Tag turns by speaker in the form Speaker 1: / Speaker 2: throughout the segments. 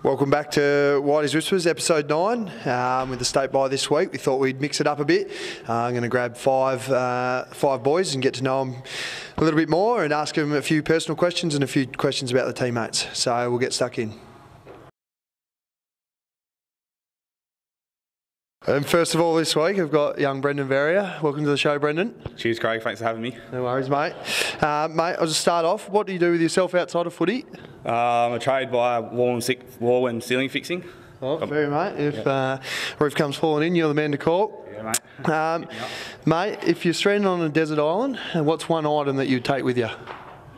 Speaker 1: Welcome back to Whitey's Whispers, episode 9. With the state bye this week, we thought we'd mix it up a bit. I'm going to grab five boys and get to know them a little bit more and ask them a few personal questions and a few questions about the teammates. So we'll get stuck in. And first of all this week, I've got young Brendan Verrier. Welcome to the show, Brendan.
Speaker 2: Cheers, Craig. Thanks for having me.
Speaker 1: No worries, mate. Mate, I'll just start off. What do you do with yourself outside of footy?
Speaker 2: I'm a trade by wall and ceiling fixing.
Speaker 1: Oh, very, mate. If roof comes falling in, you're the man to call.
Speaker 2: Yeah, mate.
Speaker 1: Mate, if you're stranded on a desert island, what's one item that you'd take with you?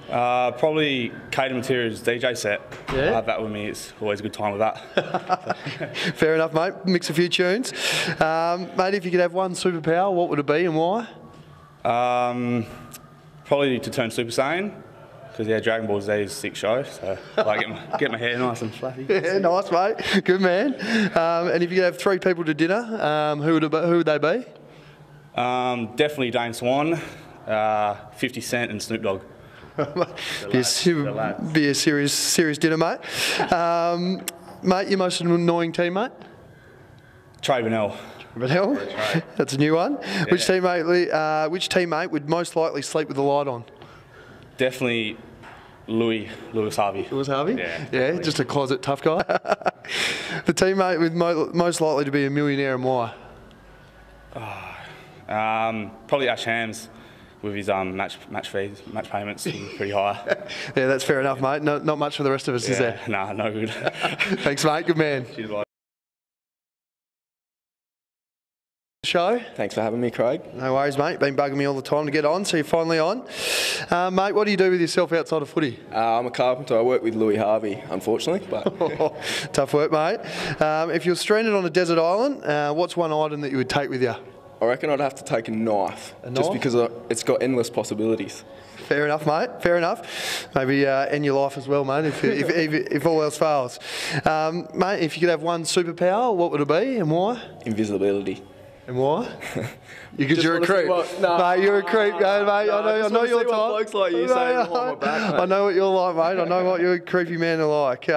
Speaker 2: Probably Cater Materials DJ set.
Speaker 1: Yeah?
Speaker 2: I have that with me. It's always a good time with that.
Speaker 1: Fair enough, mate. Mix a few tunes. Mate, if you could have one superpower, what would it be and why?
Speaker 2: Probably to turn Super Saiyan. Because, Dragon Ball Z is a sick show, so I like get my hair nice and fluffy.
Speaker 1: Yeah, nice, mate. Good man. And if you could have 3 people to dinner, who would they be?
Speaker 2: Definitely Dane Swan, 50 Cent and Snoop Dogg.
Speaker 1: Be a serious dinner, mate. Mate, your most annoying teammate?
Speaker 2: Trey Bonnell.
Speaker 1: Bonnell? That's a new one.
Speaker 2: Yeah.
Speaker 1: Which teammate would most likely sleep with the light on?
Speaker 2: Definitely Lewis Harvey.
Speaker 1: Lewis Harvey?
Speaker 2: Yeah,
Speaker 1: just a closet tough guy. The teammate with most likely to be a millionaire and why?
Speaker 2: Probably Ash Hams with his match fees, match payments pretty high.
Speaker 1: Yeah, that's fair enough, mate. Not much for the rest of us, is there?
Speaker 2: Nah, no good.
Speaker 1: Thanks, mate. Good man.
Speaker 2: Cheers, bye.
Speaker 1: Show.
Speaker 3: Thanks for having me, Craig.
Speaker 1: No worries, mate. Been bugging me all the time to get on, so you're finally on. Mate, what do you do with yourself outside of footy?
Speaker 3: I'm a carpenter. I work with Louis Harvey, unfortunately. But
Speaker 1: Tough work, mate. If you're stranded on a desert island, what's one item that you would take with you?
Speaker 3: I reckon I'd have to take a knife, just because it's got endless possibilities.
Speaker 1: Fair enough, mate. Fair enough. Maybe end your life as well, mate, if all else fails. Mate, if you could have one superpower, what would it be and why?
Speaker 3: Invisibility.
Speaker 1: And why? Because you're a creep. Mate, you're a creep, mate. I know your type.
Speaker 3: Blokes like you saying behind my back, mate.
Speaker 1: I know what you're like, mate. I know what your creepy men are like.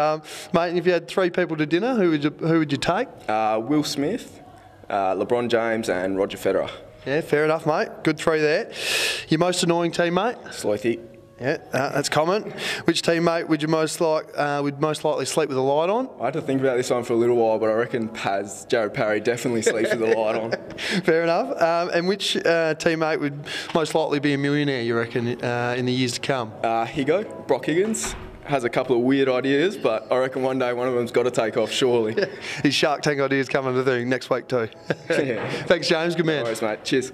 Speaker 1: Mate, if you had 3 people to dinner, who would you take?
Speaker 3: Will Smith, LeBron James and Roger Federer.
Speaker 1: Yeah, fair enough, mate. Good 3 there. Your most annoying teammate?
Speaker 3: Slothy.
Speaker 1: Yeah, that's common. Which teammate would most likely sleep with the light on?
Speaker 3: I had to think about this one for a little while, but I reckon Jared Parry definitely sleeps with the light on.
Speaker 1: Fair enough. And which teammate would most likely be a millionaire, you reckon, in the years to come?
Speaker 3: Higo, Brock Higgins. Has a couple of weird ideas, but I reckon one day one of them's got to take off, surely.
Speaker 1: His Shark Tank ideas coming to the next week too.
Speaker 3: Yeah.
Speaker 1: Thanks, James. Good man.
Speaker 3: No worries, mate. Cheers.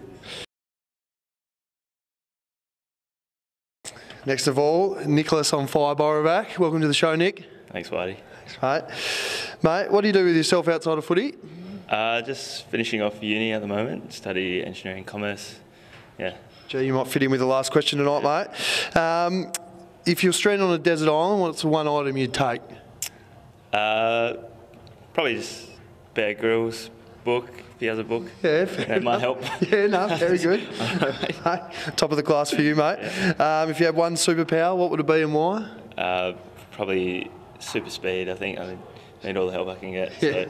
Speaker 1: Next of all, Nicholas on fire, Borovac. Welcome to the show, Nick.
Speaker 4: Thanks, Whitey.
Speaker 1: Thanks, mate. What do you do with yourself outside of footy?
Speaker 4: Just finishing off uni at the moment. Study engineering commerce. Yeah.
Speaker 1: Gee, you might fit in with the last question tonight, mate. If you're stranded on a desert island, what's the one item you'd take?
Speaker 4: Probably just Bear Grylls book, if he has a book.
Speaker 1: Yeah,
Speaker 4: that might help.
Speaker 1: Yeah, no, very good. Top of the class for you, mate.
Speaker 4: Yeah.
Speaker 1: If you had one superpower, what would it be and why?
Speaker 4: Probably super speed, I think. I need all the help I can get.
Speaker 1: Yeah.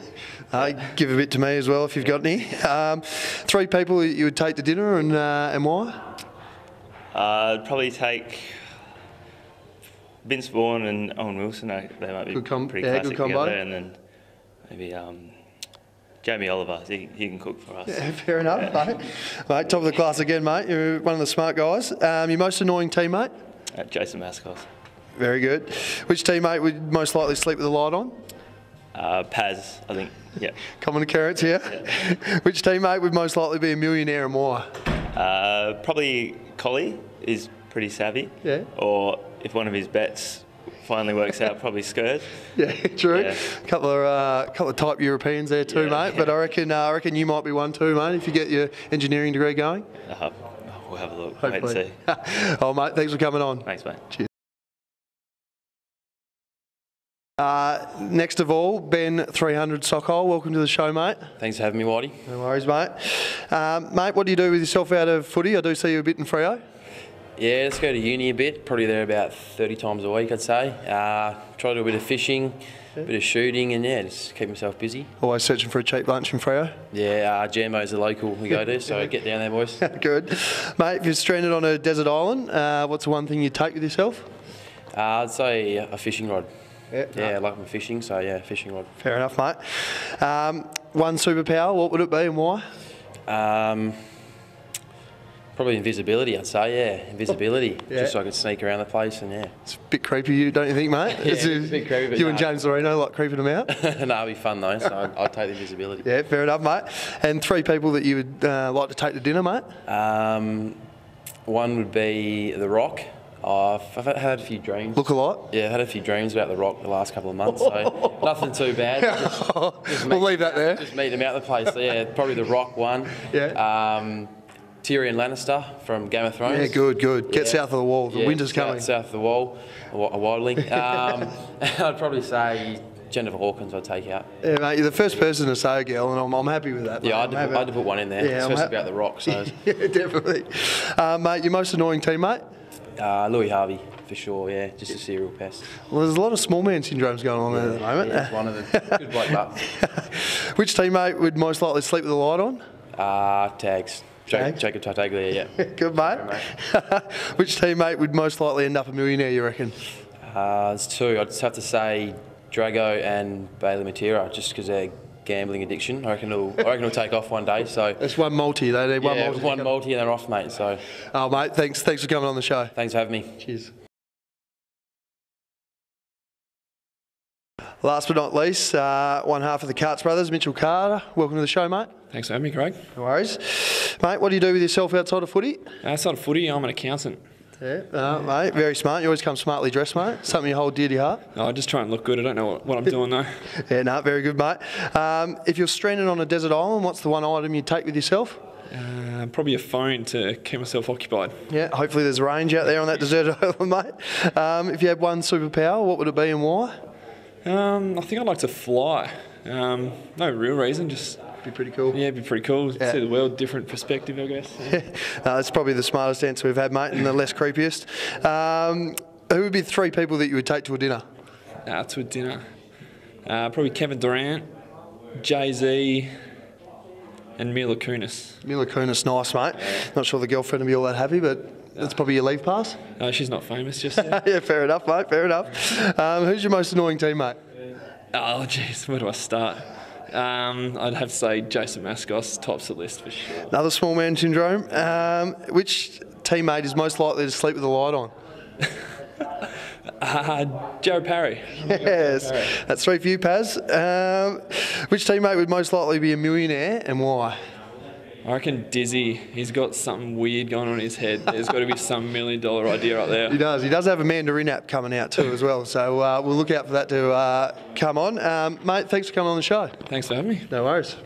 Speaker 4: So.
Speaker 1: Give a bit to me as well if you've got any. 3 people you would take to dinner and why?
Speaker 4: I'd probably take Vince Vaughn and Owen Wilson. They might be pretty classic together. And then maybe Jamie Oliver. He can cook for us.
Speaker 1: Yeah, fair enough, mate. Top of the class again, mate. You're one of the smart guys. Your most annoying teammate?
Speaker 4: Jason Mascos.
Speaker 1: Very good. Which teammate would most likely sleep with the light on?
Speaker 4: Paz, I think. Yeah.
Speaker 1: Common occurrence here. Yeah. Which teammate would most likely be a millionaire and why?
Speaker 4: Probably Collie is pretty savvy.
Speaker 1: Yeah.
Speaker 4: Or if one of his bets finally works out, probably Skurs.
Speaker 1: Yeah, true.
Speaker 4: Yeah.
Speaker 1: Couple of type Europeans there too, mate. But I reckon you might be one too, mate. If you get your engineering degree going.
Speaker 4: We'll have a look.
Speaker 1: Hopefully.
Speaker 4: Wait and see.
Speaker 1: Oh, mate, thanks for coming on.
Speaker 4: Thanks, mate.
Speaker 1: Cheers. Next of all, Ben 300 Sokol. Welcome to the show, mate.
Speaker 5: Thanks for having me, Whitey.
Speaker 1: No worries, mate. Mate, what do you do with yourself out of footy? I do see you a bit in Freo.
Speaker 5: Yeah, let's go to uni a bit. Probably there about 30 times a week, I'd say. Try to do a bit of fishing, a bit of shooting, and yeah, just keep myself busy.
Speaker 1: Always searching for a cheap lunch in Freo?
Speaker 5: Yeah, Jambo's the local we go to, so get down there, boys.
Speaker 1: Good. Mate, if you're stranded on a desert island, what's the one thing you'd take with yourself?
Speaker 5: I'd say a fishing rod.
Speaker 1: Yeah,
Speaker 5: I like my fishing, so yeah, fishing rod.
Speaker 1: Fair enough, mate. One superpower, what would it be and why?
Speaker 5: Probably invisibility, I'd say, yeah. Invisibility.
Speaker 1: Yeah.
Speaker 5: Just so I could sneak around the place and yeah.
Speaker 1: It's a bit creepy, don't you think, mate?
Speaker 5: Yeah, it's a bit creepy, but
Speaker 1: you and James Laurino like creeping them out?
Speaker 5: No, it'd be fun though, so I'd take the invisibility.
Speaker 1: Yeah, fair enough, mate. And 3 people that you would like to take to dinner, mate?
Speaker 5: One would be The Rock. I've had a few dreams.
Speaker 1: Look a lot?
Speaker 5: Yeah, I've had a few dreams about The Rock the last couple of months, so nothing too bad.
Speaker 1: We'll leave that there.
Speaker 5: Just meet him out the place. So yeah, probably The Rock one.
Speaker 1: Yeah.
Speaker 5: Tyrion Lannister from Game of Thrones.
Speaker 1: Yeah, good. Get south of the wall. The winter's coming.
Speaker 5: South of the wall, a waddling. I'd probably say Jennifer Hawkins I'd take out.
Speaker 1: Yeah, mate, you're the first person to say a girl, and I'm happy with that.
Speaker 5: Yeah,
Speaker 1: I
Speaker 5: had to put one in there, especially about The Rock. So.
Speaker 1: Yeah, definitely. Mate, your most annoying teammate?
Speaker 5: Louis Harvey, for sure, yeah. Just a serial pest.
Speaker 1: Well, there's a lot of small man syndromes going on there at the moment.
Speaker 5: Yeah, it's one of them. Good bloke, but.
Speaker 1: Which teammate would most likely sleep with the light on?
Speaker 5: Tags. Jacob Tartaglia, yeah.
Speaker 1: Good, mate. Which teammate would most likely end up a millionaire, you reckon?
Speaker 5: There's 2. I'd just have to say Drago and Bailey Matera, just because they're gambling addiction. I reckon it'll take off one day. So
Speaker 1: it's one multi. They need
Speaker 5: one multi and they're off, mate. So.
Speaker 1: Oh, mate, thanks for coming on the show.
Speaker 5: Thanks for having me.
Speaker 1: Cheers. Last but not least, one half of the Carts brothers, Mitchell Carter. Welcome to the show, mate.
Speaker 6: Thanks for having me, Craig.
Speaker 1: No worries. Mate, what do you do with yourself outside of footy?
Speaker 6: Outside of footy, I'm an accountant.
Speaker 1: Yeah, mate, very smart. You always come smartly dressed, mate. Something you hold dear to your heart.
Speaker 6: I just try and look good. I don't know what I'm doing, though.
Speaker 1: Yeah, no, very good, mate. If you're stranded on a desert island, what's the one item you'd take with yourself?
Speaker 6: Probably a phone to keep myself occupied.
Speaker 1: Yeah, hopefully there's range out there on that desert island, mate. If you had one superpower, what would it be and why?
Speaker 6: I think I'd like to fly. No real reason, just...
Speaker 1: Be pretty cool.
Speaker 6: Yeah, it'd be pretty cool. Yeah. See the world, different perspective, I guess. Yeah.
Speaker 1: That's probably the smartest answer we've had, mate, and the less creepiest. Who would be 3 people that you would take to a dinner?
Speaker 6: To a dinner? Probably Kevin Durant, Jay-Z, and Mila Kunis.
Speaker 1: Mila Kunis, nice, mate. Not sure the girlfriend would be all that happy, but that's probably your leave pass.
Speaker 6: She's not famous just yet.
Speaker 1: Yeah, fair enough, mate, fair enough. Who's your most annoying teammate?
Speaker 6: Oh, jeez, where do I start? I'd have to say Jason Mascos tops the list for sure.
Speaker 1: Another small man syndrome. Which teammate is most likely to sleep with the light on?
Speaker 6: Jared Parry.
Speaker 1: Yes, that's 3 for you, Paz. Which teammate would most likely be a millionaire and why?
Speaker 6: I reckon Dizzy. He's got something weird going on in his head. There's got to be some $1 million idea up there.
Speaker 1: He does. He does have a Mandarin app coming out too as well. So we'll look out for that to come on. Mate, thanks for coming on the show.
Speaker 6: Thanks for having me.
Speaker 1: No worries.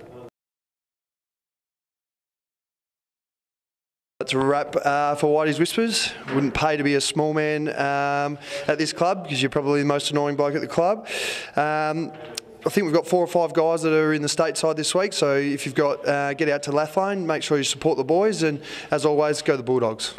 Speaker 1: That's a wrap for Whitey's Whispers. Wouldn't pay to be a small man at this club because you're probably the most annoying bloke at the club. I think we've got 4 or 5 guys that are in the stateside this week, so if you've got get out to Lathlane, make sure you support the boys, and as always, go the Bulldogs.